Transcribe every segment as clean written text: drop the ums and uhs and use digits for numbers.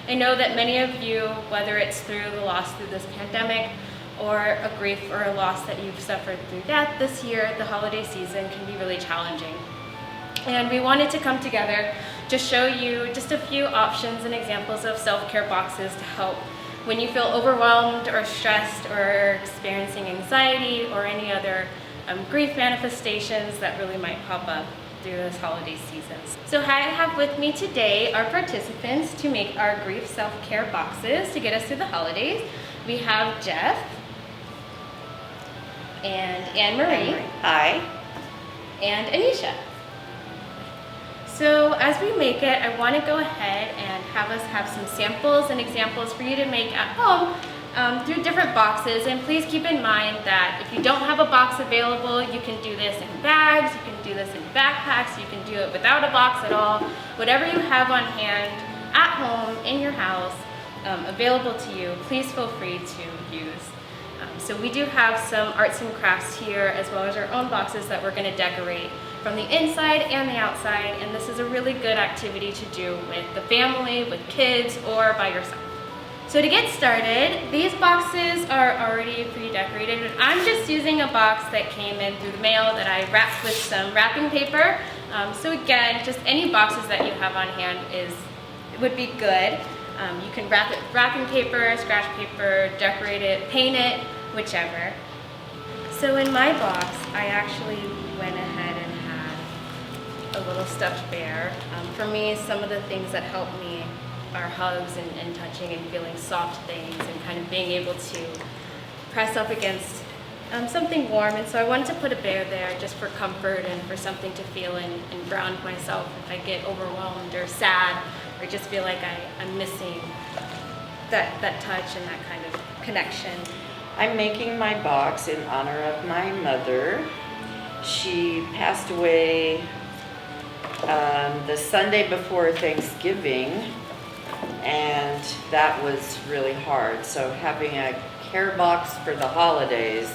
I know that many of you, whether it's through the loss through this pandemic or a grief or a loss that you've suffered through death this year, the holiday season can be really challenging. And we wanted to come together to show you just a few options and examples of self-care boxes to help when you feel overwhelmed or stressed or experiencing anxiety or any other grief manifestations that really might pop up through this holiday season. So I have with me today our participants to make our grief self-care boxes to get us through the holidays. We have Jeff and Anne-Marie. Hi. And Anisha. So as we make it, I want to go ahead and have us have some samples and examples for you to make at home through different boxes. And please keep in mind that if you don't have a box available, you can do this in bags, you can do this in backpacks, you can do it without a box at all. Whatever you have on hand at home, in your house, available to you, please feel free to use. So we do have some arts and crafts here, as well as our own boxes that we're going to decorate from the inside and the outside, and this is a really good activity to do with the family, with kids, or by yourself. So to get started, these boxes are already pre-decorated, and I'm just using a box that came in through the mail that I wrapped with some wrapping paper. So again, just any boxes that you have on hand would be good. You can wrap it with wrapping paper, scratch paper, decorate it, paint it, whichever. So in my box, I actually went ahead and had a little stuffed bear. For me, some of the things that help me are hugs and touching and feeling soft things and kind of being able to press up against something warm. And so I wanted to put a bear there just for comfort and for something to feel and ground myself if I get overwhelmed or sad or just feel like I'm missing that touch and that kind of connection. I'm making my box in honor of my mother. She passed away the Sunday before Thanksgiving, and that was really hard. So having a care box for the holidays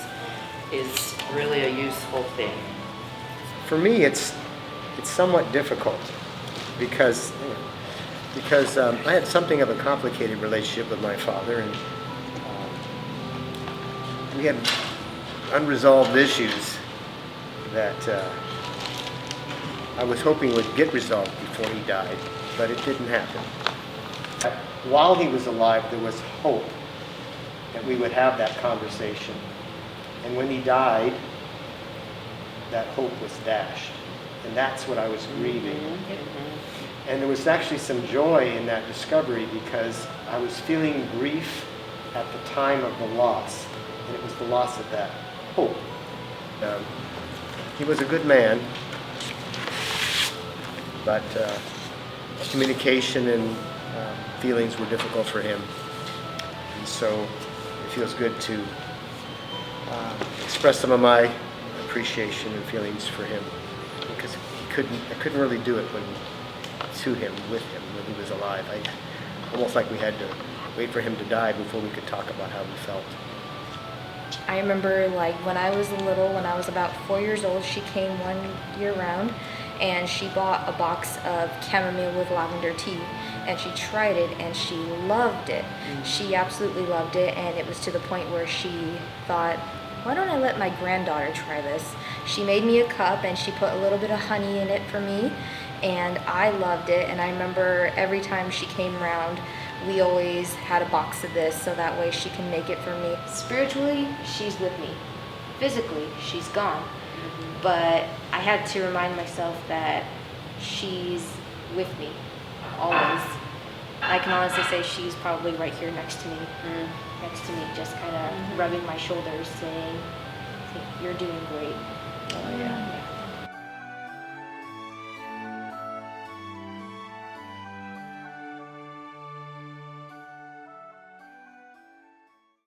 is really a useful thing. For me, it's somewhat difficult because I had something of a complicated relationship with my father, and we had unresolved issues that I was hoping would get resolved before he died, but it didn't happen. While he was alive, there was hope that we would have that conversation. And when he died, that hope was dashed. And that's what I was grieving. Mm-hmm. And there was actually some joy in that discovery because I was feeling grief at the time of the loss. And it was the loss of that hope. He was a good man, but communication and feelings were difficult for him. And so it feels good to express some of my appreciation and feelings for him because I couldn't really do it with him when he was alive. Almost like we had to wait for him to die before we could talk about how we felt. I remember when I was little, when I was about 4 years old, she came one year round and she bought a box of chamomile with lavender tea and she tried it and she loved it. She absolutely loved it, and it was to the point where she thought, why don't I let my granddaughter try this? She made me a cup and she put a little bit of honey in it for me, and I loved it. And I remember every time she came around, we always had a box of this so that way she can make it for me. Spiritually, she's with me. Physically, she's gone. But I had to remind myself that she's with me, always. I can honestly say she's probably right here next to me, just kind of rubbing my shoulders, saying, you're doing great. Oh, yeah.